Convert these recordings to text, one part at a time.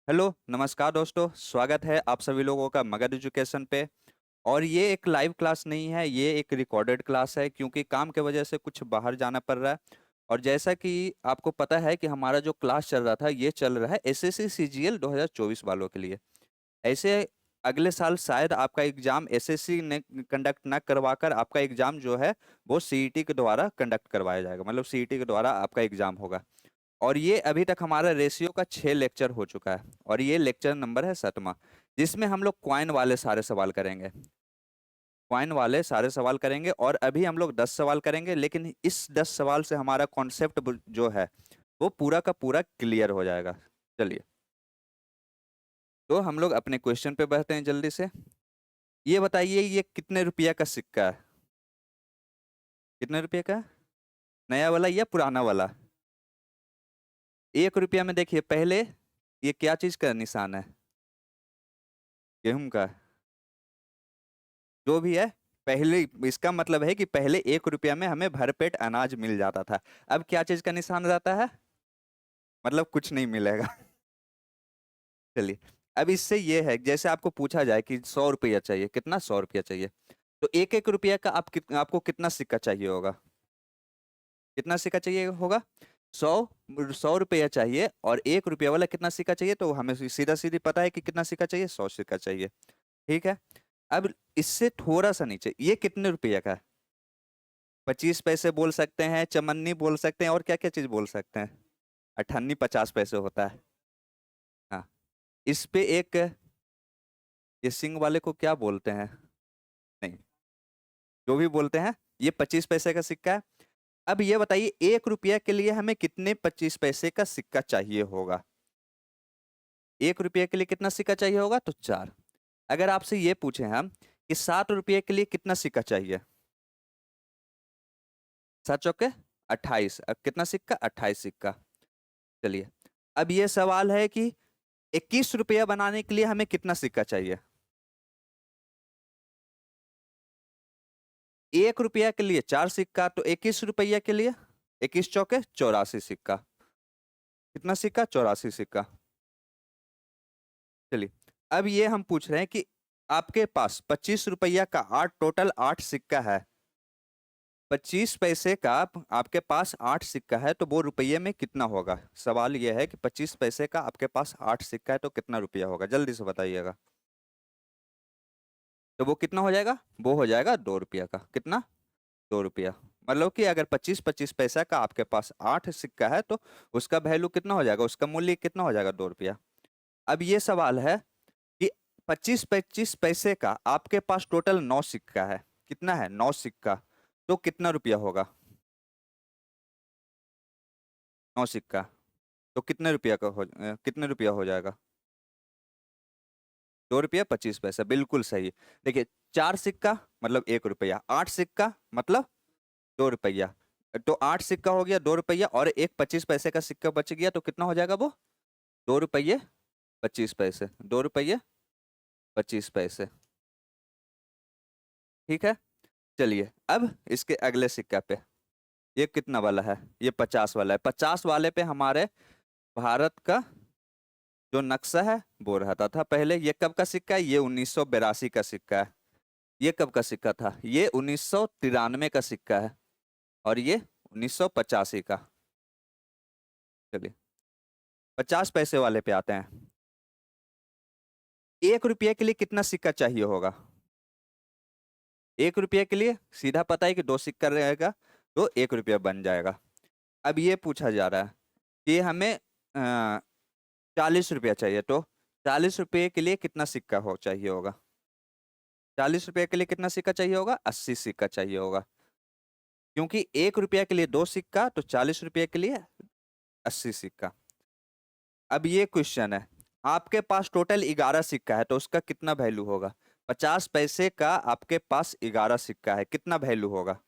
Hello नमस्कार दोस्तों, स्वागत है आप सभी लोगों का मगध एजुकेशन पे। और ये एक लाइव क्लास नहीं है, ये एक रिकॉर्डेड क्लास है क्योंकि काम के वजह से कुछ बाहर जाना पड़ रहा है। और जैसा कि आपको पता है कि हमारा जो क्लास चल रहा था ये चल रहा है एसएससी सीजीएल 2024 वालों के लिए। ऐसे अगले साल शायद आपका एग्जाम एसएससी ने कंडक्ट ना करवाकर आपका एग्जाम जो है वो सीईटी के द्वारा कंडक्ट करवाया जाएगा, मतलब सीईटी के द्वारा आपका एग्जाम होगा। और ये अभी तक हमारा रेशियो का 6 लेक्चर हो चुका है और ये लेक्चर नंबर है 7वां, जिसमें हम लोग क्वाइन वाले सारे सवाल करेंगे। क्वाइन वाले सारे सवाल करेंगे और अभी हम लोग 10 सवाल करेंगे, लेकिन इस 10 सवाल से हमारा कॉन्सेप्ट जो है वो पूरा का पूरा क्लियर हो जाएगा। चलिए, तो हम लोग अपने क्वेश्चन पे बढ़ते हैं जल्दी से। ये बताइए, ये कितने रुपया का सिक्का है? कितने रुपये का है? नया वाला या पुराना वाला? 1 रुपया में देखिए पहले, ये क्या चीज का निशान है? गेहूं का? जो भी है, पहले इसका मतलब है कि पहले 1 रुपया में हमें भरपेट अनाज मिल जाता था। अब क्या चीज का निशान रहता है? मतलब कुछ नहीं मिलेगा। चलिए, अब इससे ये है, जैसे आपको पूछा जाए कि 100 रुपया चाहिए, कितना 100 रुपया चाहिए, तो एक एक रुपया का आपको कितना सिक्का चाहिए होगा? कितना सिक्का चाहिए होगा? 100। 100 रुपया चाहिए और 1 रुपया वाला कितना सिक्का चाहिए, तो हमें सीधा सीधी पता है कि कितना सिक्का चाहिए, 100 सिक्का चाहिए। ठीक है। अब इससे थोड़ा सा नीचे ये कितने रुपया का है? 25 पैसे बोल सकते हैं, चमन्नी बोल सकते हैं, और क्या क्या चीज बोल सकते हैं। अठन्नी 50 पैसे होता है। हाँ। इस पे एक, ये सिंह वाले को क्या बोलते हैं? नहीं, जो भी बोलते हैं, ये 25 पैसे का सिक्का है। अब ये बताइए, 1 रुपया के लिए हमें कितने 25 पैसे का सिक्का चाहिए होगा? 1 रुपये के लिए कितना सिक्का चाहिए होगा, तो 4। अगर आपसे ये पूछे हम कि 7 रुपये के लिए कितना सिक्का चाहिए? 7 चौके 28। अब कितना सिक्का? 28 सिक्का। चलिए, अब ये सवाल है कि 21 रुपया बनाने के लिए हमें कितना सिक्का चाहिए? 1 रुपया के लिए 4 सिक्का, तो 21 रुपया के लिए 21 चौके 84 सिक्का। कितना सिक्का? 84 सिक्का। चलिए, अब ये हम पूछ रहे हैं कि आपके पास 25 रुपया का टोटल 8 सिक्का है। 25 पैसे का आपके पास 8 सिक्का है, तो वो रुपये में कितना होगा? सवाल यह है कि 25 पैसे का आपके पास 8 सिक्का है तो कितना रुपया होगा, जल्दी से बताइएगा। तो वो कितना हो जाएगा? वो हो जाएगा 2 रुपया का। कितना? 2 रुपया। मतलब कि अगर 25 25 पैसा का आपके पास 8 सिक्का है तो उसका वैल्यू कितना हो जाएगा, उसका मूल्य कितना हो जाएगा? 2 रुपया। अब ये सवाल है कि 25 25 पैसे का आपके पास टोटल 9 सिक्का है। कितना है? 9 सिक्का। तो कितना रुपया होगा? 9 सिक्का। तो कितने रुपया का कितने रुपया हो जाएगा? 2 रुपया 25 पैसा, बिल्कुल सही। देखिए, 4 सिक्का मतलब 1 रुपया, 8 सिक्का मतलब 2 रुपया। तो 8 सिक्का हो गया 2 रुपया, और एक 25 पैसे का सिक्का बच गया, तो कितना हो जाएगा वो? 2 रुपये 25 पैसे। 2 रुपये 25 पैसे। ठीक है। चलिए, अब इसके अगले सिक्का पे, ये कितना वाला है? ये 50 वाला है। 50 वाले पे हमारे भारत का जो नक्शा है वो रहता था पहले। ये कब का सिक्का है? ये 1982 का सिक्का है। ये कब का सिक्का था? ये 1993 का सिक्का है। और ये 1985 का। चलिए, 50 पैसे वाले पे आते हैं। 1 रुपये के लिए कितना सिक्का चाहिए होगा? 1 रुपये के लिए सीधा पता है कि 2 सिक्का रहेगा, तो 1 रुपया बन जाएगा। अब ये पूछा जा रहा है कि हमें 40 रुपया चाहिए, तो 40 रुपये के लिए कितना सिक्का हो चाहिए होगा? 40 रुपये के लिए कितना सिक्का चाहिए होगा? 80 सिक्का चाहिए होगा। क्योंकि 1 रुपया के लिए 2 सिक्का, तो 40 रुपये के लिए 80 सिक्का। अब ये क्वेश्चन है, आपके पास टोटल 11 सिक्का है तो उसका कितना वैल्यू होगा? 50 पैसे का आपके पास 11 सिक्का है, कितना वैल्यू होगा?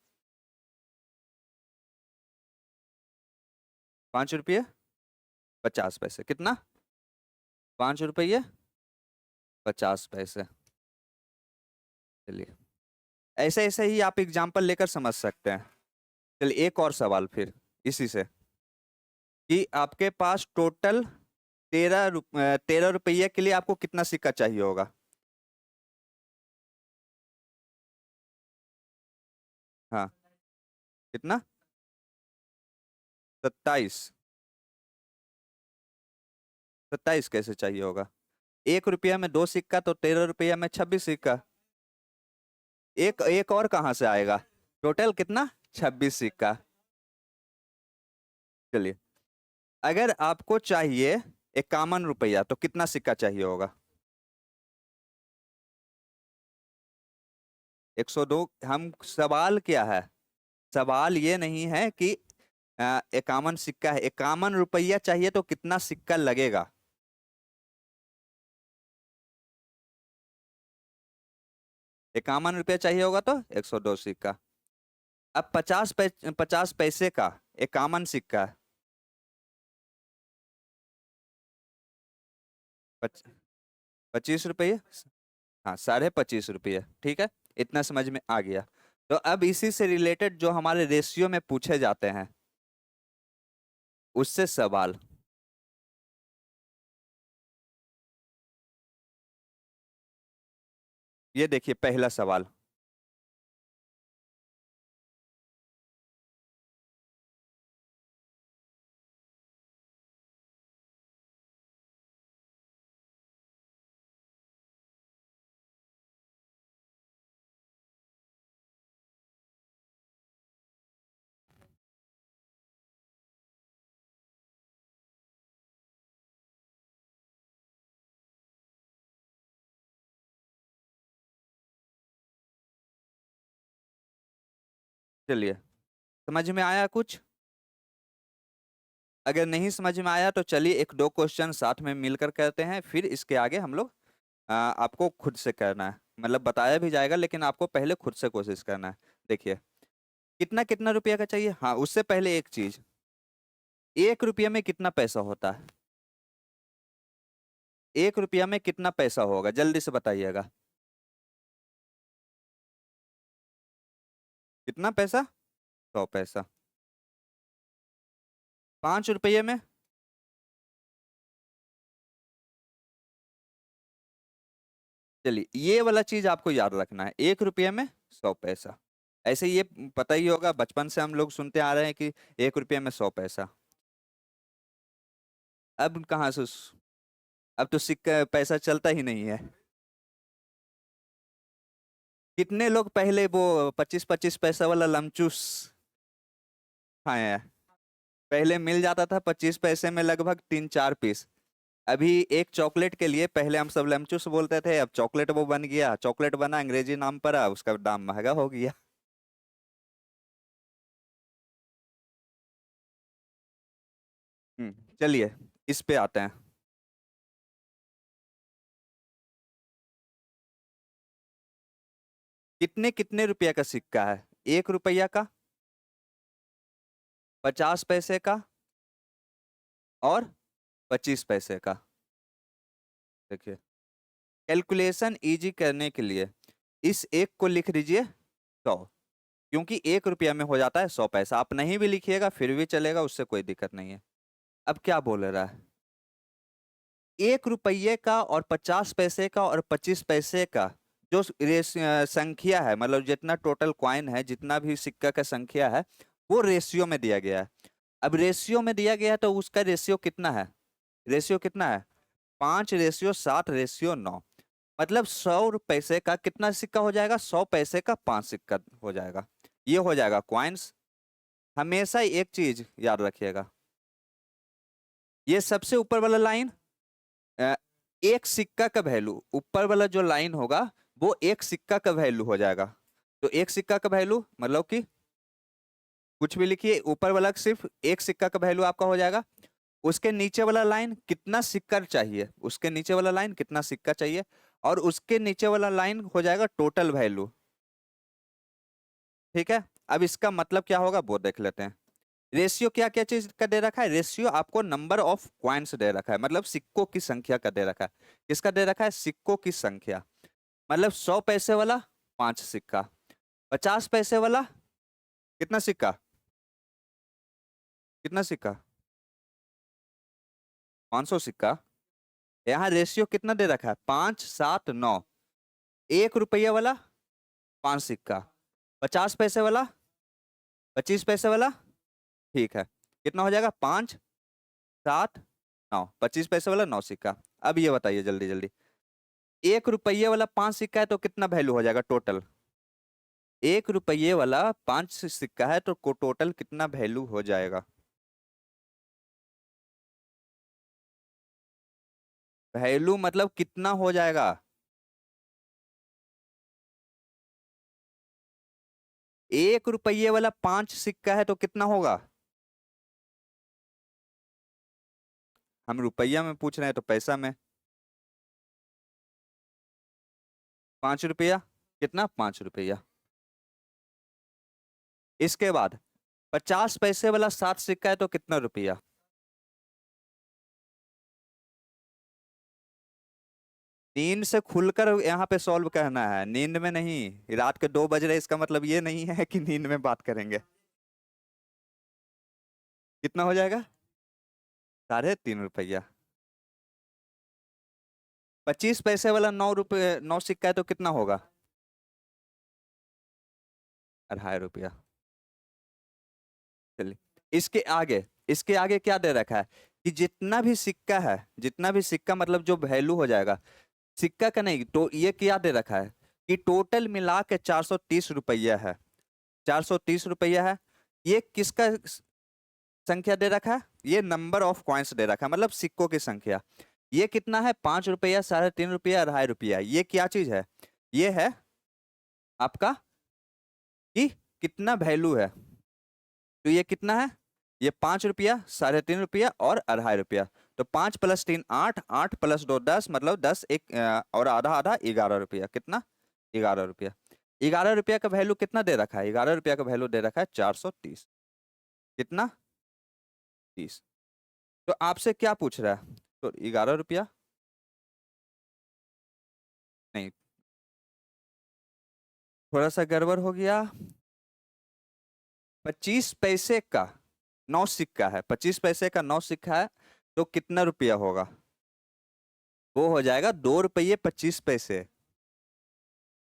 5 रुपये 50 पैसे। कितना? 5 रुपये 50 पैसे। चलिए, ऐसे ऐसे ही आप एग्जाम्पल लेकर समझ सकते हैं। चलिए, एक और सवाल फिर इसी से, कि आपके पास टोटल 13 रुपये के लिए आपको कितना सिक्का चाहिए होगा? हाँ, कितना? 27? 27 कैसे चाहिए होगा? 1 रुपया में 2 सिक्का, तो 13 रुपया में 26 सिक्का। एक एक और कहाँ से आएगा? टोटल कितना? 26 सिक्का। चलिए, अगर आपको चाहिए 51 रुपया, तो कितना सिक्का चाहिए होगा? 102। हम सवाल क्या है? सवाल ये नहीं है कि 51 सिक्का है, 51 रुपया चाहिए तो कितना सिक्का लगेगा? 51 रुपया चाहिए होगा तो 102 सिक्का। अब 50 पैसे का 51 सिक्का। 25 रुपये। हाँ, 25.5 रुपये, ठीक है। इतना समझ में आ गया। तो अब इसी से रिलेटेड जो हमारे रेशियो में पूछे जाते हैं, उससे सवाल। ये देखिए पहला सवाल। चलिए, समझ में आया कुछ? अगर नहीं समझ में आया तो चलिए एक दो क्वेश्चन साथ में मिलकर करते हैं, फिर इसके आगे हम लोग आपको खुद से करना है, मतलब बताया भी जाएगा लेकिन आपको पहले खुद से कोशिश करना है। देखिए, कितना कितना रुपया का चाहिए। हाँ, उससे पहले एक चीज, 1 रुपया में कितना पैसा होता है? 1 रुपया में कितना पैसा होगा, जल्दी से बताइएगा। कितना पैसा? 100 पैसा। 5 रुपये में? चलिए, ये वाला चीज आपको याद रखना है, 1 रुपये में 100 पैसा। ऐसे ये पता ही होगा, बचपन से हम लोग सुनते आ रहे हैं कि 1 रुपये में 100 पैसा। अब कहाँ से अब तो सिक्का पैसा चलता ही नहीं है। कितने लोग पहले वो 25-25 पैसा वाला लमचूस खाए हैं? पहले मिल जाता था 25 पैसे में लगभग 3-4 पीस। अभी एक चॉकलेट के लिए पहले हम सब लमचूस बोलते थे, अब चॉकलेट वो बन गया, चॉकलेट बना, अंग्रेजी नाम पड़ा, उसका दाम महंगा हो गया। चलिए, इस पे आते हैं। कितने कितने रुपया का सिक्का है? 1 रुपया का, 50 पैसे का, और 25 पैसे का। देखिए, कैलकुलेशन इजी करने के लिए इस एक को लिख दीजिए 100, क्योंकि 1 रुपया में हो जाता है 100 पैसा। आप नहीं भी लिखिएगा फिर भी चलेगा, उससे कोई दिक्कत नहीं है। अब क्या बोल रहा है? 1 रुपये का और 50 पैसे का और 25 पैसे का जो संख्या है, मतलब जितना टोटल कॉइन है, जितना भी सिक्का का संख्या है, वो रेशियो में दिया गया है। अब रेशियो में दिया गया है तो उसका रेशियो कितना है? रेशियो कितना है? 5:7:9। मतलब 100 पैसे का कितना सिक्का हो जाएगा? 100 पैसे का 5 सिक्का हो जाएगा। ये हो जाएगा क्वाइंस। हमेशा एक चीज याद रखिएगा, ये सबसे ऊपर वाला लाइन एक सिक्का का वैल्यू, ऊपर वाला जो लाइन होगा वो एक सिक्का का वैल्यू हो जाएगा। तो एक सिक्का का वैल्यू मतलब कि कुछ भी लिखिए, ऊपर वाला सिर्फ एक सिक्का का वैल्यू आपका हो जाएगा। उसके नीचे वाला लाइन कितना सिक्का चाहिए, उसके नीचे वाला लाइन कितना सिक्का चाहिए, और उसके नीचे वाला लाइन हो जाएगा टोटल वैल्यू। ठीक है। अब इसका मतलब क्या होगा वो देख लेते हैं। रेशियो क्या क्या चीज का दे रखा है? रेशियो आपको नंबर ऑफ क्वाइंस दे रखा है, मतलब सिक्कों की संख्या का दे रखा है। किसका दे रखा है? सिक्कों की संख्या। मतलब 100 पैसे वाला 5 सिक्का, 50 पैसे वाला कितना सिक्का? कितना सिक्का? 500 सिक्का। यहाँ रेशियो कितना दे रखा है, 5 7 9। 1 रुपया वाला 5 सिक्का, 50 पैसे वाला, 25 पैसे वाला, ठीक है, कितना हो जाएगा, 5 7 9, 25 पैसे वाला 9 सिक्का। अब ये बताइए जल्दी जल्दी, 1 रुपये वाला 5 सिक्का है तो कितना वैल्यू हो जाएगा टोटल। 1 रुपये वाला 5 सिक्का है तो टोटल कितना वैल्यू हो जाएगा। वैल्यू मतलब कितना हो जाएगा। 1 रुपये वाला 5 सिक्का है तो कितना होगा। हम रुपया में पूछ रहे हैं तो पैसा में। 5 रुपया, कितना, 5 रुपया। इसके बाद 50 पैसे वाला 7 सिक्का है तो कितना रुपया। नींद से खुलकर यहाँ पे सॉल्व करना है, नींद में नहीं। रात के 2 बज रहे इसका मतलब ये नहीं है कि नींद में बात करेंगे। कितना हो जाएगा, 3.5 रुपया। 25 पैसे वाला 9 रुपये 9 सिक्का है तो कितना होगा, 2.5 रुपया। चलिए, इसके आगे क्या दे रखा है कि जितना भी सिक्का है, जितना भी सिक्का मतलब जो वैल्यू हो जाएगा सिक्का का, नहीं तो ये क्या दे रखा है कि टोटल मिला के 430 रुपया है। 430 रुपया है। ये किसका संख्या दे रखा है, ये नंबर ऑफ कॉइन्स दे रखा है, मतलब सिक्कों की संख्या। ये कितना है, 5 रुपया, 3.5 रुपया, 2.5 रुपया। ये क्या चीज है, ये है आपका कि कितना वैल्यू है। तो ये कितना है, ये 5 रुपया, 3.5 रुपया और 2.5 रुपया। तो 5 + 3 8, 8 + 2 10, मतलब 10 एक और आधा आधा 11 रुपया। कितना, 11 रुपया। 11 रुपया का वैल्यू कितना दे रखा है, 11 रुपया का वैल्यू दे रखा है 430। कितना, 30। तो आपसे क्या पूछ रहा है, तो 11 रुपया नहीं, थोड़ा सा गड़बड़ हो गया। 25 पैसे का 9 सिक्का है, 25 पैसे का 9 सिक्का है तो कितना रुपया होगा। वो हो जाएगा 2 रुपये 25 पैसे।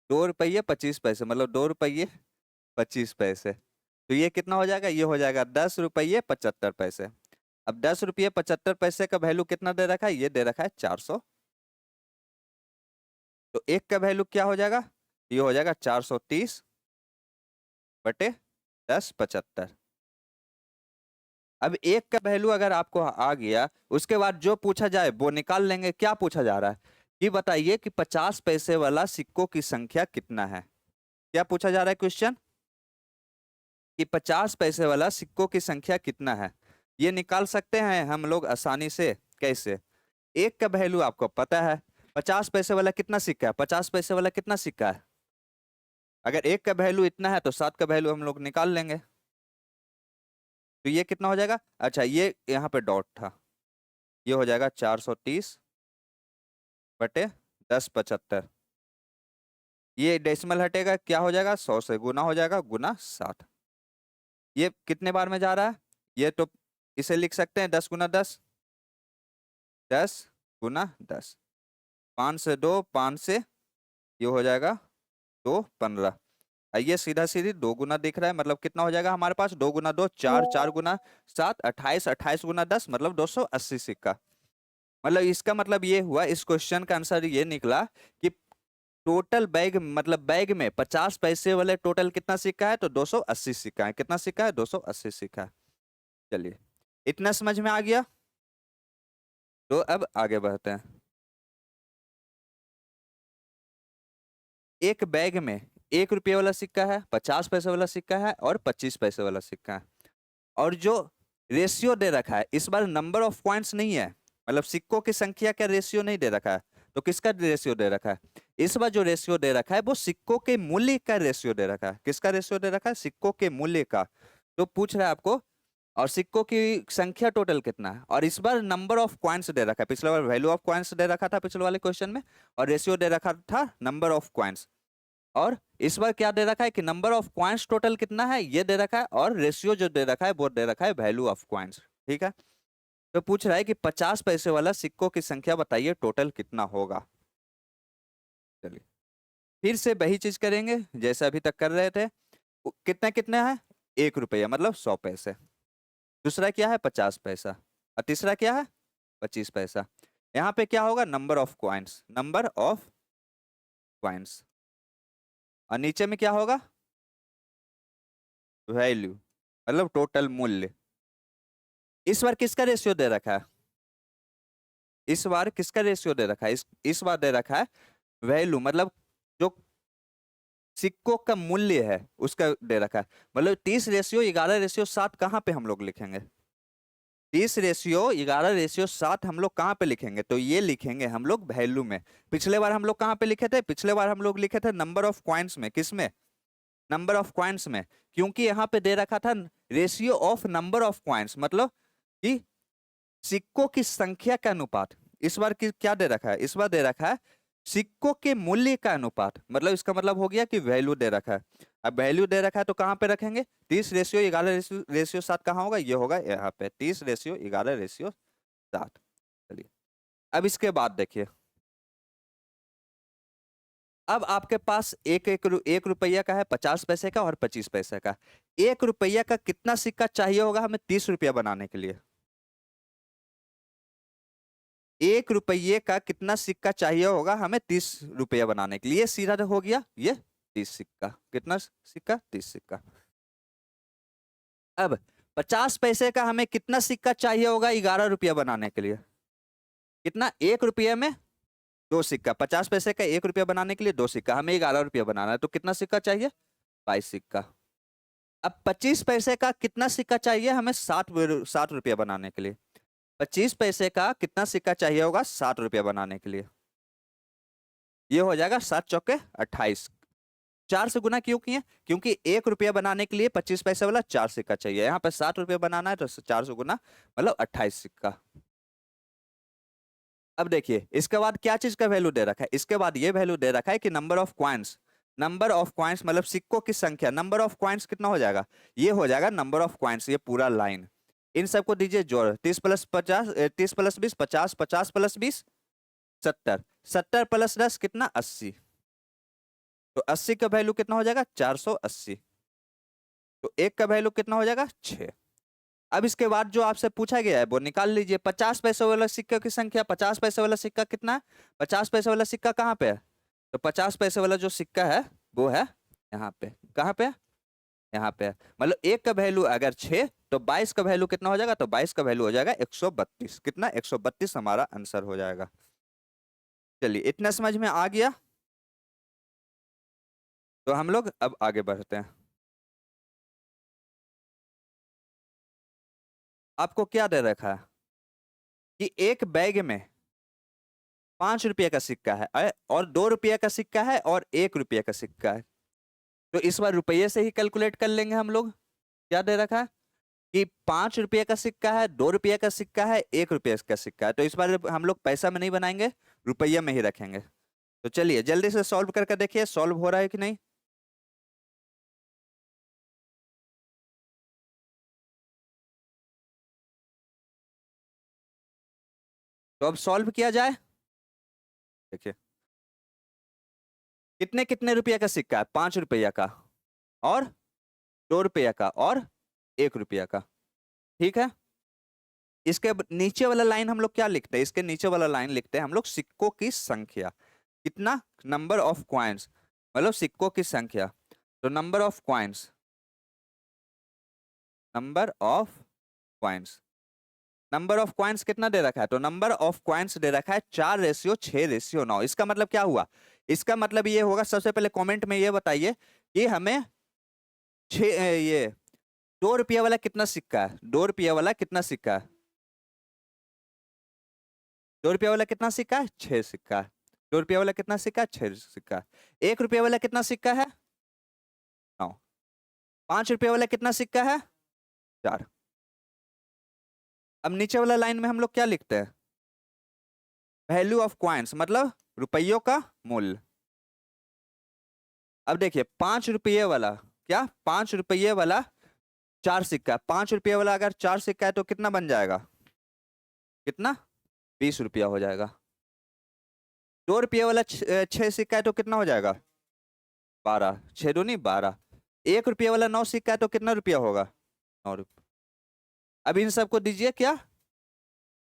2 रुपये 25 पैसे, मतलब 2 रुपये 25 पैसे। तो ये कितना हो जाएगा, ये हो जाएगा 10 रुपये 75 पैसे। अब 10 रुपये 75 पैसे का वैल्यू कितना दे रखा है, ये दे रखा है 400। तो एक का वैल्यू क्या हो जाएगा, ये हो जाएगा 430/10 75। अब एक का वैल्यू अगर आपको आ गया, उसके बाद जो पूछा जाए वो निकाल लेंगे। क्या पूछा जा रहा है कि बताइए कि 50 पैसे वाला सिक्कों की संख्या कितना है। क्या पूछा जा रहा है क्वेश्चन, कि 50 पैसे वाला सिक्कों की संख्या कितना है। ये निकाल सकते हैं हम लोग आसानी से। कैसे, एक का वैल्यू आपको पता है, 50 पैसे वाला कितना सिक्का है, 50 पैसे वाला कितना सिक्का है। अगर एक का वैल्यू इतना है तो 7 का वैल्यू हम लोग निकाल लेंगे। तो ये कितना हो जाएगा, अच्छा ये यहाँ पे डॉट था, ये हो जाएगा 430/10 75। ये डेसिमल हटेगा, क्या हो जाएगा, 100 से गुना हो जाएगा, गुना 60। ये कितने बार में जा रहा है, ये तो इसे लिख सकते हैं 10 × 10, 10 × 10। 5 से 2, 5 से ये हो जाएगा 2 15। ये सीधा सीधी 2 गुना दिख रहा है, मतलब कितना हो जाएगा हमारे पास, 2 × 2 4, 4 × 7 28, 28 × 10 मतलब 280 सिक्का। मतलब इसका मतलब ये हुआ, इस क्वेश्चन का आंसर ये निकला कि टोटल बैग, मतलब बैग में 50 पैसे वाले टोटल कितना सिक्का है, तो 280 सिक्का है। कितना सिक्का है, 280 सिक्का है। चलिए, इतना समझ में आ गया। तो अब आगे बढ़ते हैं। एक बैग में 1 रुपये वाला सिक्का है, 50 पैसे वाला सिक्का है और 25 पैसे वाला सिक्का है। और जो रेशियो दे रखा है, इस बार नंबर ऑफ पॉइंट्स नहीं है, मतलब सिक्कों की संख्या का रेशियो नहीं दे रखा है। तो किसका रेशियो दे रखा है, इस बार जो रेशियो दे रखा है वो सिक्कों के मूल्य का रेशियो दे रखा है। किसका रेशियो दे रखा है, सिक्कों के मूल्य का। तो पूछ रहा है आपको, और सिक्कों की संख्या टोटल कितना है, और इस बार नंबर ऑफ कॉइन्स दे रखा है। पिछले बार वैल्यू ऑफ कॉइन्स दे रखा था पिछले वाले क्वेश्चन में, और रेशियो दे रखा था नंबर ऑफ कॉइन्स। और इस बार क्या दे रखा है कि नंबर ऑफ कॉइन्स टोटल कितना है ये दे रखा है, और रेशियो जो दे रखा है वो दे रखा है वैल्यू ऑफ कॉइन्स। ठीक है, तो पूछ रहा है कि 50 पैसे वाला सिक्कों की संख्या बताइए, टोटल कितना होगा। चलिए फिर से वही चीज करेंगे जैसे अभी तक कर रहे थे। कितना कितना है, 1 रुपया मतलब 100 पैसे। दूसरा क्या है, 50 पैसा। और तीसरा क्या है, 25 पैसा। यहाँ पे क्या होगा, number of coins, number of coins. और नीचे में क्या होगा, वैल्यू मतलब टोटल मूल्य। इस बार किसका रेशियो दे रखा है, इस बार किसका रेशियो दे रखा है, इस बार दे रखा है वैल्यू मतलब जो सिक्कों का मूल्य है उसका दे रखा है। मतलब 30:11:7 कहाँ पे हम लोग लिखेंगे, 30:11:7 हम लोग कहाँ पे लिखेंगे, तो ये लिखेंगे हम लोग वैल्यू में। पिछले बार हम लोग कहाँ पे लिखे थे, पिछले बार हम लोग लिखे थे नंबर ऑफ क्वाइंस में, किसमें, नंबर ऑफ क्वाइंस में। क्योंकि यहाँ पे दे रखा था ratio of number of coins, मतलब कि सिक्कों की संख्या का अनुपात। इस बार की क्या दे रखा है, इस बार दे रखा है सिक्कों के मूल्य का अनुपात, मतलब इसका मतलब हो गया कि वैल्यू दे रखा है। अब वैल्यू दे रखा है तो कहाँ पे रखेंगे, 30:11:7 कहाँ होगा, ये होगा यहाँ पे 30:11:7। चलिए अब इसके बाद देखिए, अब आपके पास एक रुपया का है, 50 पैसे का और 25 पैसे का। 1 रुपया का कितना सिक्का चाहिए होगा हमें 30 रुपया बनाने के लिए, 1 रुपये का कितना सिक्का चाहिए होगा हमें 30 रुपया बनाने के लिए, सीधा हो गया ये 30 सिक्का। कितना सिक्का, 30 सिक्का। अब 50 पैसे का हमें कितना सिक्का चाहिए होगा 11 रुपया बनाने के लिए, कितना, 1 रुपये में 2 सिक्का। 50 पैसे का 1 रुपया बनाने के लिए 2 सिक्का, हमें 11 रुपया बनाना है तो कितना सिक्का चाहिए, 22 सिक्का। अब 25 पैसे का कितना सिक्का चाहिए हमें 60 रुपया बनाने के लिए, 25 पैसे का कितना सिक्का चाहिए होगा 60 रुपया बनाने के लिए। ये हो जाएगा 7 चौके 28। 4 से गुना क्यों किए, क्योंकि 1 रुपया बनाने के लिए 25 पैसे वाला 4 सिक्का चाहिए, यहाँ पे 60 रुपया बनाना है तो 4 से गुना मतलब 28 सिक्का। अब देखिए इसके बाद क्या चीज का वैल्यू दे रखा है, इसके बाद ये वैल्यू दे रखा है कि number of coins, number of coins मतलब सिक्कों की संख्या। नंबर ऑफ क्वाइंस कितना हो जाएगा, ये हो जाएगा नंबर ऑफ क्वाइंस, ये पूरा लाइन। इन सबको दीजिए जोड़, 30+50, 30+20 50, 50+20 70, 70+10 कितना 80। तो 80 का वैल्यू कितना हो जाएगा 480। तो एक का वैल्यू कितना हो जाएगा 6। अब इसके बाद जो आपसे पूछा गया है वो निकाल लीजिए। 50 पैसे वाला सिक्का की संख्या, 50 पैसे वाला सिक्का कितना है, 50 पैसे वाला सिक्का कहाँ पे है, तो 50 पैसे वाला जो सिक्का है वो है यहाँ पे, कहाँ पे है, यहाँ पे है। मतलब एक का वैल्यू अगर 6 तो 22 का वैल्यू कितना हो जाएगा, तो 22 का वैल्यू हो जाएगा 132। कितना, 132 हमारा आंसर हो जाएगा। चलिए इतना समझ में आ गया, तो हम लोग अब आगे बढ़ते हैं। आपको क्या दे रखा है कि एक बैग में 5 रुपये का सिक्का है और 2 रुपये का सिक्का है और 1 रुपये का सिक्का है। तो इस बार रुपये से ही कैलकुलेट कर लेंगे हम लोग। क्या दे रखा है कि 5 रुपये का सिक्का है, 2 रुपये का सिक्का है, 1 रुपये का सिक्का है। तो इस बार हम लोग पैसा में नहीं बनाएंगे, रुपये में ही रखेंगे। तो चलिए जल्दी से सॉल्व करके देखिए सॉल्व हो रहा है कि नहीं। तो अब सॉल्व किया जाए। देखिए कितने कितने रुपये का सिक्का है, 5 रुपया का और 2 रुपया का और 1 रुपया का। ठीक है, इसके नीचे वाला लाइन हम लोग क्या लिखते हैं, इसके नीचे वाला लाइन लिखते हैं हम लोग सिक्कों की संख्या। कितना, नंबर ऑफ क्वाइंस मतलब सिक्कों की संख्या। तो number of coins, number of coins, number of coins कितना दे रखा है, तो नंबर ऑफ क्वाइंस दे रखा है 4:6:9। इसका मतलब क्या हुआ, इसका मतलब ये होगा, सबसे पहले कमेंट में ये बताइए कि हमें ये 2 रुपया वाला कितना सिक्का है, 2 रुपया वाला कितना सिक्का है, 2 रुपया वाला कितना सिक्का है, 6 सिक्का है। 2 रुपया वाला कितना सिक्का है, 6 सिक्का है। 1 रुपया वाला कितना सिक्का है, 9। 5 रुपया वाला कितना सिक्का है, 4। अब नीचे वाला लाइन में हम लोग क्या लिखते हैं, वैल्यू ऑफ क्वाइंस मतलब रुपयों का मूल्य। अब देखिए 5 रुपये वाला, क्या 5 रुपये वाला 4 सिक्का, 5 रुपये वाला अगर 4 सिक्का है तो कितना बन जाएगा, कितना? 20 रुपया हो जाएगा। 2 रुपये वाला 6 सिक्का है तो कितना हो जाएगा? 12, 6 दूनी 12। 1 रुपये वाला 9 सिक्का है तो कितना रुपया होगा? 9 रुपये। अब इन सबको दीजिए, क्या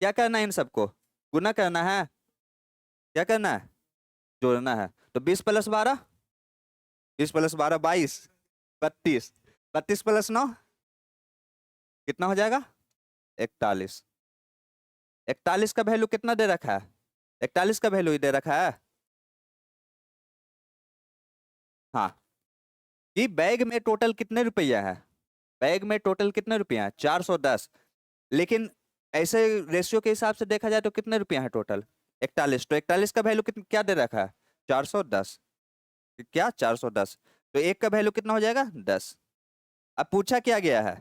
क्या करना है? इन सबको गुना करना है। क्या करना है? जोड़ना है। तो 20 + 12, 20 + 12 22, 32, 32 + 9 कितना हो जाएगा? 41। 41 का वैल्यू कितना दे रखा है? 41 का वैल्यू ही दे रखा है। हाँ, कि बैग में टोटल कितने रुपया है? बैग में टोटल कितने रुपया है? 410। लेकिन ऐसे रेशियो के हिसाब से देखा जाए तो कितने रुपया है टोटल? 41। तो 41 का वैल्यू कितना क्या दे रखा है? 410। क्या 410? तो एक का वैल्यू कितना हो जाएगा? 10। अब पूछा क्या गया है?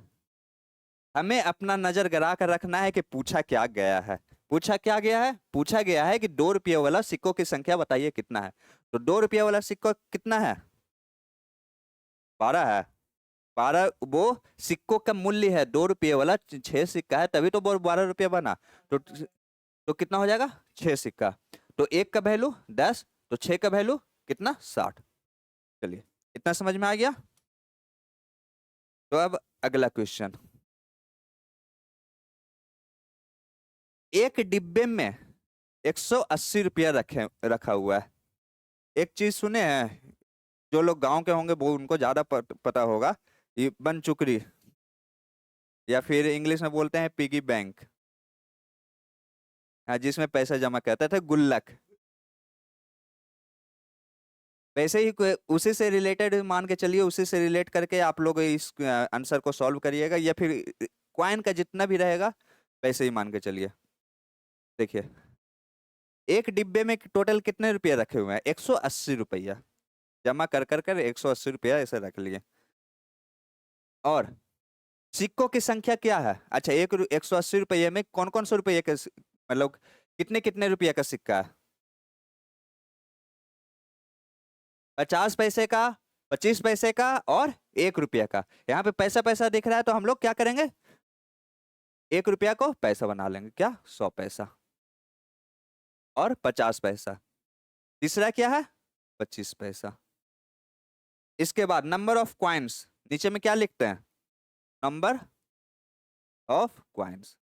हमें अपना नजर गड़ा कर रखना है कि पूछा क्या गया है। पूछा क्या गया है? पूछा गया है कि 2 रुपये वाला सिक्कों की संख्या बताइए कितना है। तो 2 रुपये वाला सिक्का कितना है? 12 है। 12 वो सिक्कों का मूल्य है। 2 रुपये वाला 6 सिक्का है, तभी तो वो 12 रुपया बना। तो कितना हो जाएगा? 6 सिक्का। तो एक का वैल्यू 10, तो 6 का वैल्यू कितना? 60। चलिए, इतना समझ में आ गया। तो अब अगला क्वेश्चन। एक डिब्बे में 180 रुपया रखा हुआ है। एक चीज सुने हैं, जो लोग गांव के होंगे वो उनको ज्यादा पता होगा। ये बनचुकरी, या फिर इंग्लिश में बोलते हैं पिगी बैंक। हाँ, जिसमें पैसा जमा करते थे, गुल्लक। वैसे ही उसी से रिलेटेड मान के चलिए, उसी से रिलेट करके आप लोग इस आंसर को सॉल्व करिएगा, या फिर क्वाइन का जितना भी रहेगा वैसे ही मान के चलिए। देखिए, एक डिब्बे में टोटल कितने रुपए रखे हुए हैं? 180 रुपया। जमा कर कर कर 180 रुपया ऐसे रख लिए। और सिक्कों की संख्या क्या है? अच्छा, 180 रुपये में कौन कौन से रुपये का मतलब कितने कितने रुपये का सिक्का है? 50 पैसे का, 25 पैसे का और 1 रुपया का। यहाँ पे पैसा पैसा दिख रहा है तो हम लोग क्या करेंगे? 1 रुपया को पैसा बना लेंगे। क्या? 100 पैसा। और 50 पैसा। तीसरा क्या है? 25 पैसा। इसके बाद नंबर ऑफ क्वाइंस नीचे में क्या लिखते हैं? Number of coins.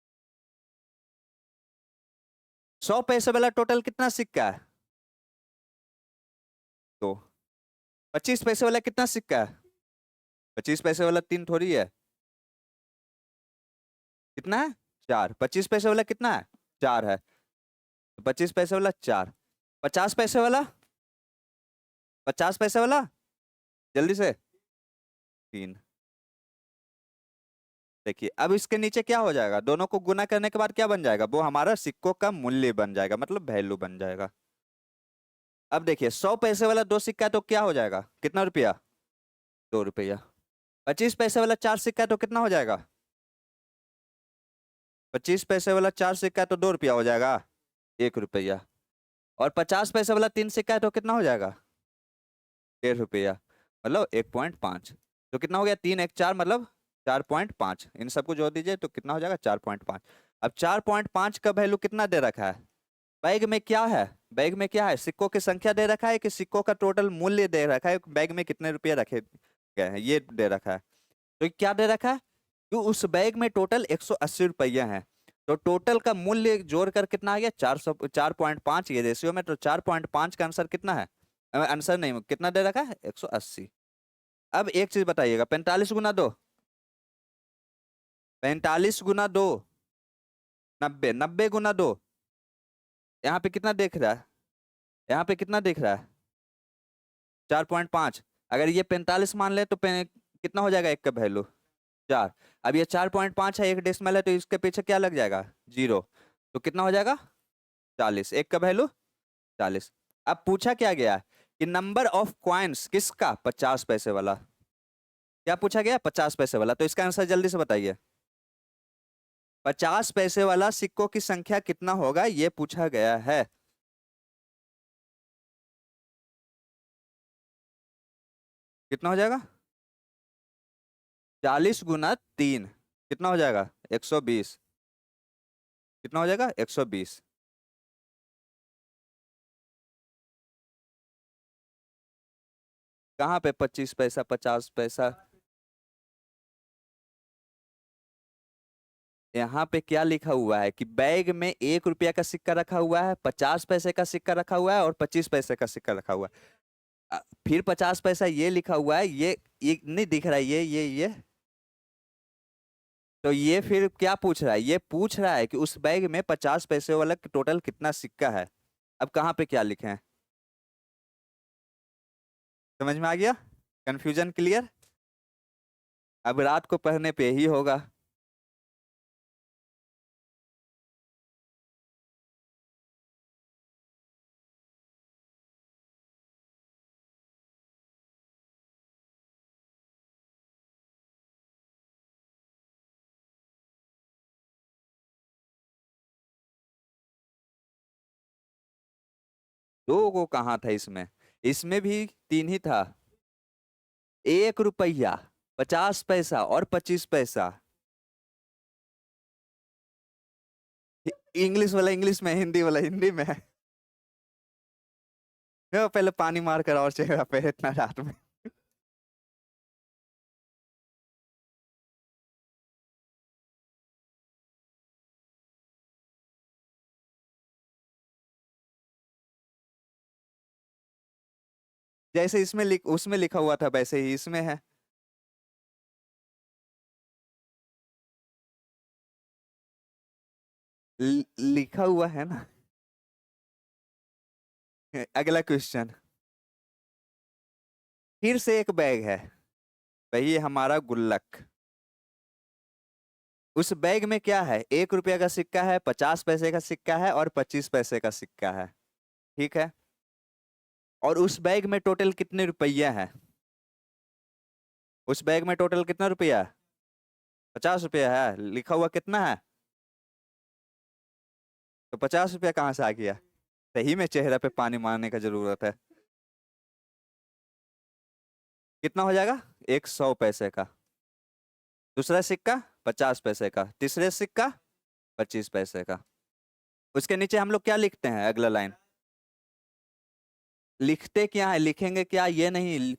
100 पैसे वाला टोटल कितना सिक्का है? तो 25 पैसे वाला कितना सिक्का है? 25 पैसे वाला 3 थोड़ी है। कितना है? 4। 25 पैसे वाला कितना है? 4 है। तो 25 पैसे वाला 4। 50 पैसे वाला, 50 पैसे वाला जल्दी से 3। देखिए, अब इसके नीचे क्या हो जाएगा? दोनों को गुना करने के बाद क्या बन जाएगा? वो हमारा सिक्कों का मूल्य बन जाएगा, मतलब वैल्यू बन जाएगा। अब देखिए, 100 पैसे वाला 2 सिक्का है तो क्या हो जाएगा? कितना रुपया? 2 रुपया। 25 पैसे वाला 4 सिक्का है तो कितना हो जाएगा? 25 पैसे वाला 4 सिक्का है तो 2 रुपया हो जाएगा, 1 रुपया। और 50 पैसे वाला 3 सिक्का है तो कितना हो जाएगा? 1.5 रुपया, मतलब 1.5। तो कितना हो गया? 3 1 4, मतलब 4.5। इन सबको जोड़ दीजिए तो कितना हो जाएगा? 4.5। अब 4.5 का वैल्यू कितना दे रखा है? बैग में क्या है? बैग में क्या है? सिक्कों की संख्या दे रखा है कि सिक्कों का टोटल मूल्य दे रखा है? बैग में कितने रुपये रखे गए हैं ये दे रखा है। तो ये क्या दे रखा है? कि उस बैग में टोटल 180 रुपया है। तो टोटल का मूल्य जोड़ कर कितना आ गया? 4.5। ये रेशियो में, तो 4.5 का आंसर कितना है? आंसर नहीं, कितना दे रखा है? 180। अब एक चीज बताइएगा, 45 × 2, 45 × 2 90, 90 × 2, यहाँ पे कितना देख रहा है? यहाँ पे कितना देख रहा है? 4.5। अगर ये 45 मान ले तो कितना हो जाएगा? एक का वैल्यू 4। अब ये 4.5 है, एक डेसिमल है, तो इसके पीछे क्या लग जाएगा? 0। तो कितना हो जाएगा? 40। एक का वैल्यू 40। अब पूछा क्या गया कि नंबर ऑफ क्वाइंस किसका? 50 पैसे वाला। क्या पूछा गया? 50 पैसे वाला। तो इसका आंसर जल्दी से बताइए। 50 पैसे वाला सिक्कों की संख्या कितना होगा, ये पूछा गया है। कितना हो जाएगा? 40 × 3 कितना हो जाएगा? 120। कितना हो जाएगा? 120। कहाँ पे 25 पैसा 50 पैसा? यहाँ पे क्या लिखा हुआ है कि बैग में 1 रुपया का सिक्का रखा हुआ है, 50 पैसे का सिक्का रखा हुआ है और 25 पैसे का सिक्का रखा हुआ है। फिर 50 पैसा ये लिखा हुआ है, ये नहीं दिख रहा है, ये। तो ये फिर क्या पूछ रहा है? ये पूछ रहा है कि उस बैग में 50 पैसे वाला टोटल कितना सिक्का है। अब कहाँ पे क्या लिखे हैं? समझ में आ गया? Confusion clear? अब रात को पढ़ने पे ही होगा। दो को कहाँ था इसमें? इसमें भी तीन ही था। 1 रुपया, 50 पैसा और 25 पैसा। इंग्लिश वाला इंग्लिश में, हिंदी वाला हिंदी में। पहले पानी मार कर और चेहरा पे इतना रात में। जैसे इसमें उसमें लिखा हुआ था वैसे ही इसमें है। लिखा हुआ है ना। अगला क्वेश्चन। फिर से एक बैग है, वही हमारा गुल्लक। उस बैग में क्या है? 1 रुपया का सिक्का है, 50 पैसे का सिक्का है और 25 पैसे का सिक्का है। ठीक है। और उस बैग में टोटल कितने रुपया है? उस बैग में टोटल कितना रुपया है? 50 रुपया है। लिखा हुआ कितना है? तो 50 रुपया कहाँ से आ गया? सही में चेहरे पे पानी मारने का जरूरत है। कितना हो जाएगा? 100 पैसे का। दूसरा सिक्का 50 पैसे का। तीसरे सिक्का 25 पैसे का। उसके नीचे हम लोग क्या लिखते हैं? अगला लाइन लिखते क्या है? लिखेंगे क्या ये नहीं।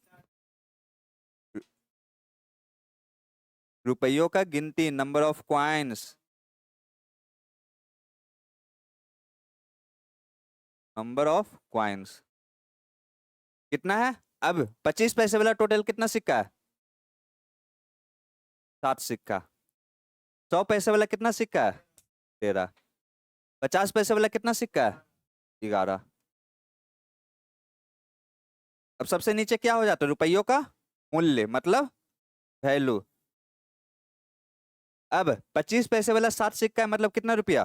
रुपयों का गिनती, number of coins. Number of coins कितना है? अब 25 पैसे वाला टोटल कितना सिक्का है? 7 सिक्का। 100 पैसे वाला कितना सिक्का है? 13। 50 पैसे वाला कितना सिक्का है? 11। अब सबसे नीचे क्या हो जाता है? रुपयों का मूल्य, मतलब वैल्यू। अब 25 पैसे वाला 7 सिक्का है, मतलब कितना रुपया?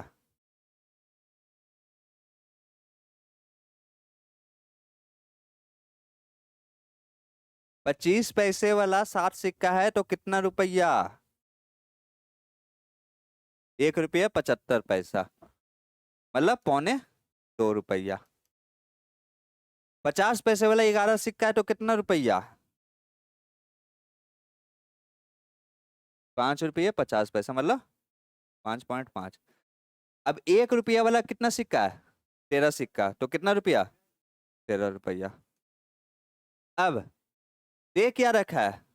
25 पैसे वाला 7 सिक्का है तो कितना रुपया? 1 रुपया 75 पैसा, मतलब 2.25 रुपया। 50 पैसे वाला 11 सिक्का है तो कितना रुपया? 5 रुपये 50 पैसा, मतलब 5.5। अब 1 रुपया वाला कितना सिक्का है? 13 सिक्का, तो कितना रुपया? 13 रुपया। अब दे क्या रखा है?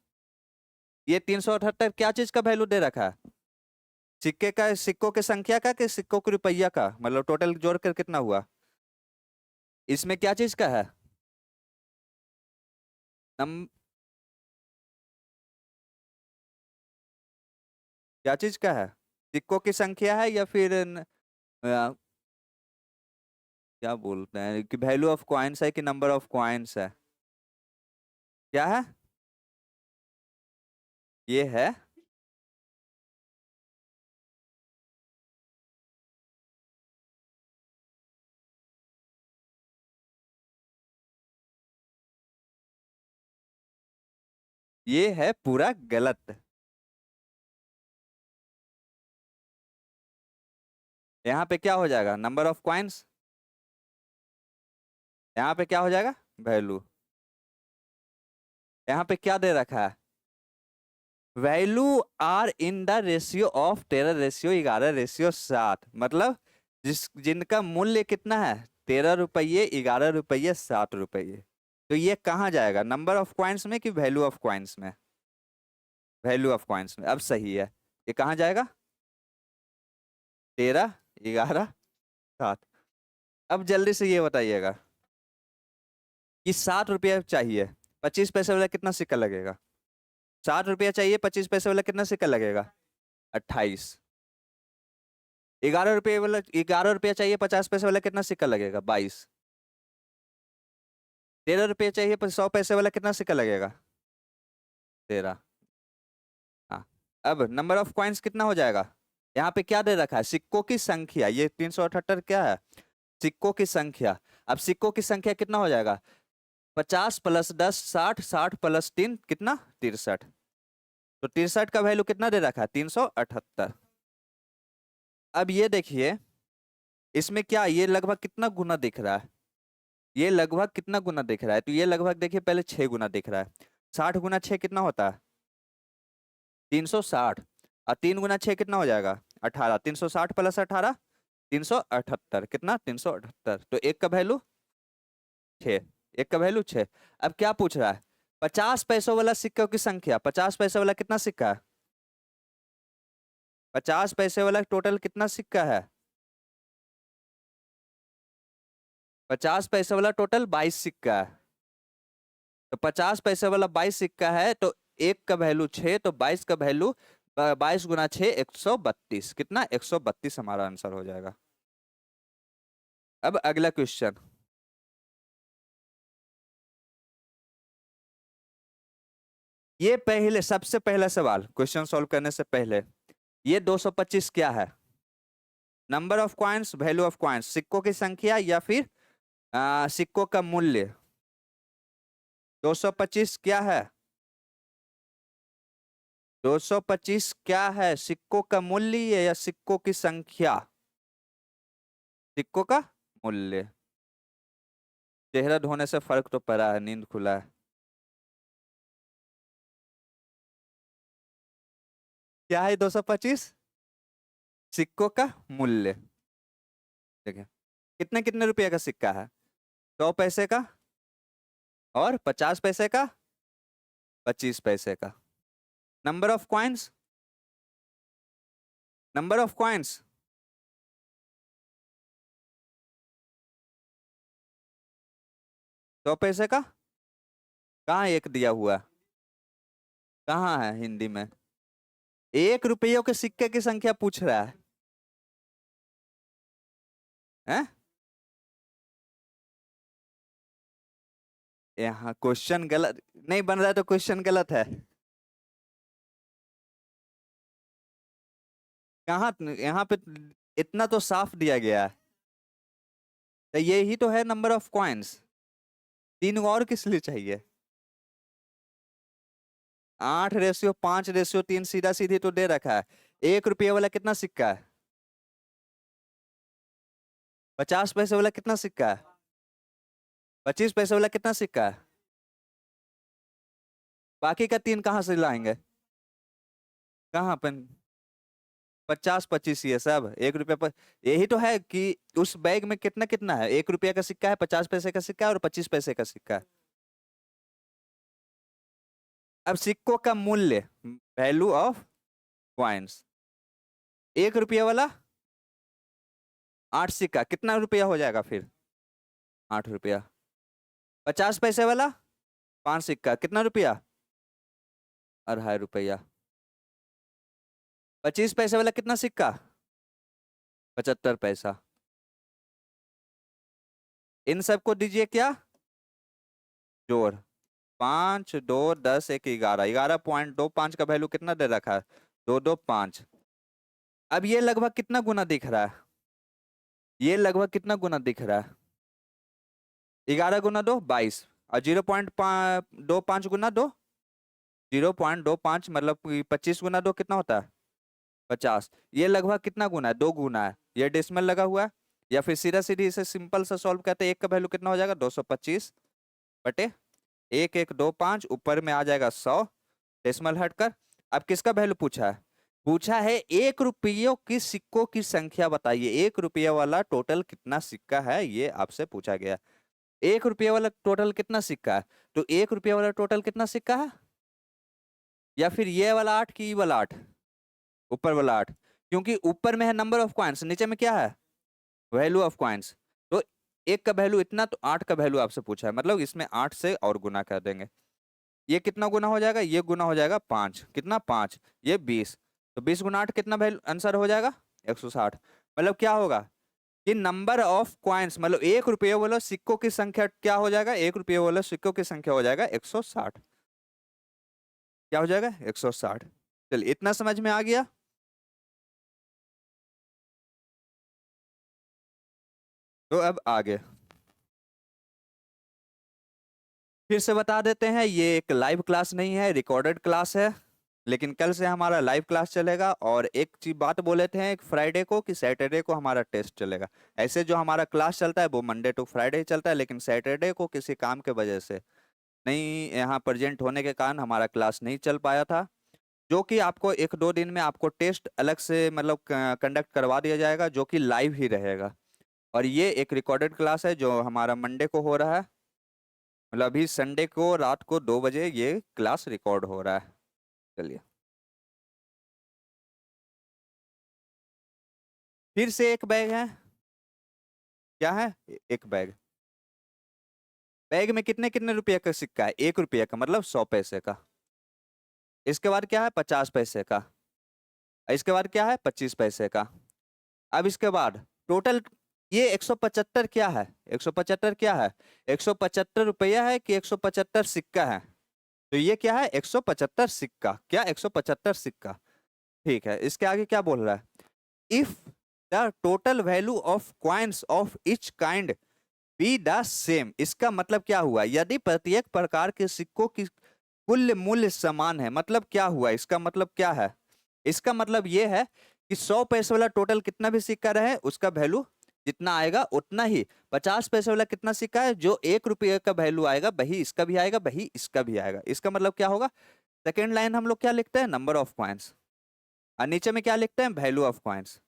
ये 378 क्या चीज का वैल्यू दे रखा है? सिक्के का, सिक्कों की संख्या का कि सिक्कों के रुपया का, मतलब टोटल जोड़कर कितना हुआ? इसमें क्या चीज का है? नम क्या चीज का है? सिक्कों की संख्या है या फिर क्या बोलते हैं कि वैल्यू ऑफ कॉइन्स है कि नंबर ऑफ कॉइन्स है? क्या है? ये है। ये है पूरा गलत। यहाँ पे क्या हो जाएगा? Number of coins. यहाँ पे क्या हो जाएगा? वैल्यू। यहाँ पे क्या दे रखा है? Value are in the ratio of 13:11:7, मतलब जिनका मूल्य कितना है, 13 रुपये, 11 रुपये, 7 रुपये। तो ये कहाँ जाएगा, नंबर ऑफ कॉइन्स में कि वैल्यू ऑफ कॉइन्स में? वैल्यू ऑफ कॉइन्स में। अब सही है, ये कहाँ जाएगा, 13:11:7। अब जल्दी से ये बताइएगा कि 7 रुपये चाहिए, 25 पैसे वाला कितना सिक्का लगेगा? 7 रुपया चाहिए, 25 पैसे वाला कितना सिक्का लगेगा? 28। 11 रुपये वाला, 11 रुपया चाहिए, 50 पैसे वाला कितना सिक्का लगेगा? 22। 13 रुपये चाहिए, 100 पैसे वाला कितना सिक्का लगेगा? 13। हाँ। अब नंबर ऑफ कॉइन्स कितना हो जाएगा? यहाँ पे क्या दे रखा है, सिक्कों की संख्या। ये 378 क्या है, सिक्कों की संख्या। अब सिक्कों की संख्या कितना हो जाएगा, 50 + 10 60, 60 + 3 कितना, 63। तो 63 का वैल्यू कितना दे रखा है, 378। अब ये देखिए, इसमें क्या, ये लगभग कितना गुना दिख रहा है, ये लगभग कितना गुना दिख रहा है? तो ये लगभग देखिए, पहले 6 गुना दिख रहा है। 60 गुना 6 कितना होता है, 360। और 3 गुना 6 कितना हो जाएगा, 18। 360 + 18, 378। कितना, 378। तो एक का वैल्यू 6, एक का वैल्यू 6। अब क्या पूछ रहा है, 50 पैसों वाला सिक्कों की संख्या। 50 पैसे वाला कितना सिक्का है, 50 पैसे वाला टोटल कितना सिक्का है? 50 पैसे वाला टोटल 22 सिक्का है। तो 50 पैसे वाला 22 सिक्का है, तो एक का वैल्यू 6, तो 22 का वैल्यू 22 × 6 132। कितना, 132 हमारा आंसर हो जाएगा। अब अगला क्वेश्चन, ये पहले सबसे पहला सवाल क्वेश्चन सॉल्व करने से पहले, ये 225 क्या है? Number of coins, value of coins, सिक्कों की संख्या या फिर सिक्कों का मूल्य? 225 क्या है, 225 क्या है, सिक्कों का मूल्य या सिक्कों की संख्या? सिक्कों का मूल्य। चेहरा धोने से फर्क तो पड़ा है, नींद खुला है। क्या है 225, सिक्कों का मूल्य। देखिए, कितने कितने रुपए का सिक्का है, 100 पैसे का, और 50 पैसे का, 25 पैसे का। Number of coins, number of coins, 100 पैसे का, कहाँ एक दिया हुआ, कहाँ है हिंदी में? 1 रुपयों के सिक्के की संख्या पूछ रहा है, हैं? यहाँ क्वेश्चन गलत नहीं बन रहा है, तो क्वेश्चन गलत है। कहाँ, यहाँ पे इतना तो साफ दिया गया है। तो यही तो है नंबर ऑफ कॉइन्स, 3 और किस लिए चाहिए? 8:5:3 सीधा सीधी तो दे रखा है। 1 रुपये वाला कितना सिक्का है, 50 पैसे वाला कितना सिक्का है, 25 पैसे वाला कितना सिक्का है? बाकी का 3 कहाँ से लाएंगे, कहाँ अपन? 50-25 ये सब 1 रुपये पर। यही तो है कि उस बैग में कितना कितना है, 1 रुपये का सिक्का है, 50 पैसे का सिक्का है, और 25 पैसे का सिक्का है। अब सिक्कों का मूल्य, वैल्यू ऑफ कॉइन्स, 1 रुपये वाला 8 सिक्का कितना रुपया हो जाएगा फिर, 8 रुपया। 50 पैसे वाला 5 सिक्का कितना रुपया, 2.5 रुपया। 25 पैसे वाला कितना सिक्का, 75 पैसा। इन सबको दीजिए क्या, जोड़। 5 2 10 1 11, 11.25 का वैल्यू कितना दे रखा है, 225। अब ये लगभग कितना गुना दिख रहा है, ये लगभग कितना गुना दिख रहा है, 11 × 2 22, और 0.25 × 2 0.25 मतलब 25 × 2 कितना होता है, 50। ये लगभग कितना गुना है, 2 गुना है। ये डेसिमल लगा हुआ है, या फिर सीधा सीधी इसे सिंपल सा सॉल्व करते हैं। एक का वैल्यू कितना हो जाएगा, 225/1125, ऊपर में आ जाएगा 100 डेसिमल हटकर, अब किसका वैल्यू पूछा है? पूछा है 1 रुपयों की सिक्कों की संख्या बताइए। 1 रुपया वाला टोटल कितना सिक्का है, ये आपसे पूछा गया। 1 रुपया वाला टोटल कितना सिक्का है? तो 1 रुपया वाला टोटल कितना सिक्का है? या फिर ये वाला 8 की ये वाला 8? ऊपर वाला 8, क्योंकि ऊपर में है नंबर ऑफ कॉइन्स, नीचे में क्या है? Value of coins. तो एक का वैल्यू इतना, तो 8 का वैल्यू आपसे पूछा है, मतलब इसमें 8 से और गुना कर देंगे। ये कितना गुना हो जाएगा? ये गुना हो जाएगा 5, कितना 5, ये 20, तो 20 गुना 8 कितना वैल्यू आंसर हो जाएगा? 160। मतलब क्या होगा कि नंबर ऑफ कॉइन्स, मतलब 1 रुपये वाला सिक्कों की संख्या क्या हो जाएगा? 1 रुपये वाला सिक्कों की संख्या हो जाएगा 160। क्या हो जाएगा? 160। चलिए, इतना समझ में आ गया। तो अब आगे फिर से बता देते हैं, ये एक लाइव क्लास नहीं है, रिकॉर्डेड क्लास है। लेकिन कल से हमारा लाइव क्लास चलेगा। और एक चीज बात बोले थे एक फ्राइडे को कि सैटरडे को हमारा टेस्ट चलेगा। ऐसे जो हमारा क्लास चलता है वो मंडे टू फ्राइडे ही चलता है, लेकिन सैटरडे को किसी काम के वजह से नहीं यहाँ प्रेजेंट होने के कारण हमारा क्लास नहीं चल पाया था। जो कि आपको 1-2 दिन में आपको टेस्ट अलग से मतलब कंडक्ट करवा दिया जाएगा, जो कि लाइव ही रहेगा। और ये एक रिकॉर्डेड क्लास है जो हमारा मंडे को हो रहा है, मतलब अभी संडे को रात को 2 बजे ये क्लास रिकॉर्ड हो रहा है। चलिए, फिर से एक बैग है। क्या है? एक बैग। बैग में कितने कितने रुपए का सिक्का है? 1 रुपये का, मतलब 100 पैसे का। इसके बाद क्या है? 50 पैसे का। इसके बाद क्या है? 25 पैसे का। अब इसके बाद टोटल ये 175 क्या है? 175 क्या है? 175 रुपया है कि 175 सिक्का है? तो ये क्या है? 175 सिक्का। क्या? 175 सिक्का। ठीक है, इसके आगे क्या बोल रहा है? If the total value of coins of each kind be the same. इसका मतलब क्या हुआ? यदि प्रत्येक प्रकार के सिक्कों की कुल मूल्य समान है। मतलब क्या हुआ? इसका मतलब क्या है? इसका मतलब ये है कि 100 पैसे वाला टोटल कितना भी सिक्का रहे उसका वैल्यू जितना आएगा उतना ही 50 पैसे वाला कितना सिक्का है जो 1 रुपये का वैल्यू आएगा वही इसका भी आएगा, वही इसका भी आएगा। इसका मतलब क्या होगा? सेकेंड लाइन हम लोग क्या लिखते हैं? Number of coins. और नीचे में क्या लिखते हैं? Value of coins.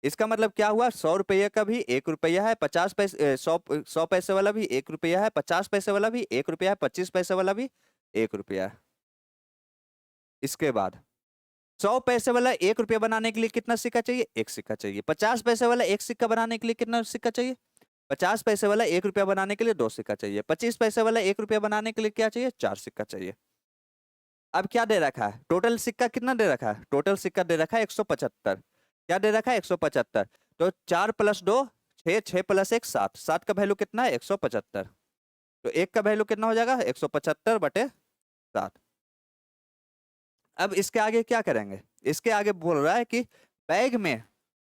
इसका मतलब क्या हुआ? 100 रुपये का भी 1 रुपया है, 50 पैसे 100 पैसे वाला भी 1 रुपया है, 50 पैसे वाला भी 1 रुपया है, 25 पैसे वाला भी 1 रुपया है। इसके बाद 100 पैसे वाला 1 रुपया बनाने के लिए कितना सिक्का चाहिए? एक सिक्का चाहिए। 50 पैसे वाला एक सिक्का बनाने के लिए कितना सिक्का चाहिए? 50 पैसे वाला 1 रुपया बनाने के लिए 2 सिक्का चाहिए। 25 पैसे वाला 1 रुपया बनाने के लिए क्या चाहिए? 4 सिक्का चाहिए। अब क्या दे रखा है? टोटल सिक्का कितना दे रखा है? टोटल सिक्का दे रखा है 175। क्या दे रखा है? 175। तो 4 + 2 6, 6 + 1 7, 7 का वैल्यू कितना है? 175। तो एक का वैल्यू कितना हो जाएगा? 175/7। अब इसके आगे क्या करेंगे? इसके आगे बोल रहा है कि बैग में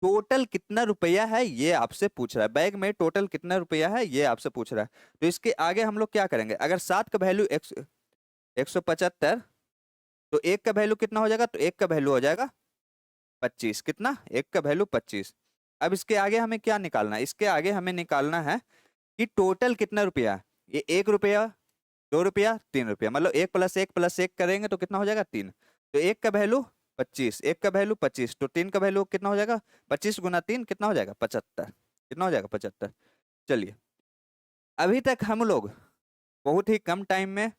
टोटल कितना रुपया है ये आपसे पूछ रहा है। बैग में टोटल कितना रुपया है ये आपसे पूछ रहा है। तो इसके आगे हम लोग क्या करेंगे? अगर 7 का वैल्यू 175, तो एक का वैल्यू कितना हो जाएगा? तो एक का वैल्यू हो जाएगा 25। कितना? एक का वैल्यू 25। अब इसके आगे हमें क्या निकालना है? इसके आगे हमें निकालना है कि टोटल कितना रुपया है। ये 1 रुपया, 2 रुपया, 3 रुपया, मतलब 1 + 1 + 1 करेंगे तो कितना हो जाएगा? 3। तो एक का वैल्यू 25, एक का वैल्यू 25, तो 3 का वैल्यू कितना हो जाएगा? 25 × 3 कितना हो जाएगा? 75। कितना हो जाएगा? 75। चलिए, अभी तक हम लोग बहुत ही कम टाइम में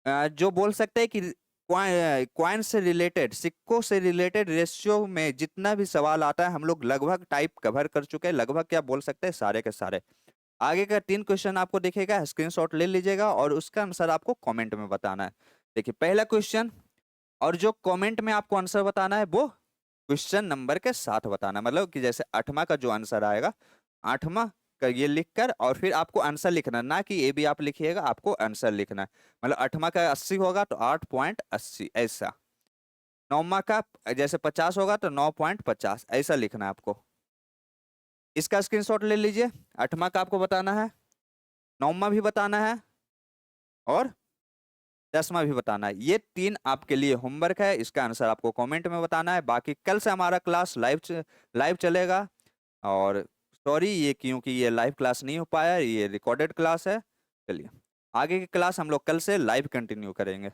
जो बोल सकते हैं कि क्वाइन से रिलेटेड, सिक्कों से रिलेटेड रेशियो में जितना भी सवाल आता है हम लोग लगभग टाइप कवर कर चुके हैं। लगभग क्या बोल सकते हैं? सारे के सारे। आगे का 3 क्वेश्चन आपको दिखेगा, स्क्रीनशॉट ले लीजिएगा और उसका आंसर आपको कमेंट में बताना है। देखिए, पहला क्वेश्चन, और जो कमेंट में आपको आंसर बताना है वो क्वेश्चन नंबर के साथ बताना, मतलब कि जैसे 8वां का जो आंसर आएगा 8वां का ये लिखकर और फिर आपको आंसर लिखना, ना कि ये भी आप लिखिएगा, आपको आंसर लिखना है। मतलब 8वां का 80 होगा तो 8.80 ऐसा। 9वां का जैसे 50 होगा तो 9.50 ऐसा लिखना है आपको। इसका स्क्रीनशॉट ले लीजिए। 8वां का आपको बताना है, 9वां भी बताना है और 10वां भी बताना है। ये 3 आपके लिए होमवर्क है। इसका आंसर आपको कमेंट में बताना है। बाकी कल से हमारा क्लास लाइव चलेगा। और सॉरी ये क्योंकि ये लाइव क्लास नहीं हो पाया, ये रिकॉर्डेड क्लास है। चलिए, आगे की क्लास हम लोग कल से लाइव कंटिन्यू करेंगे।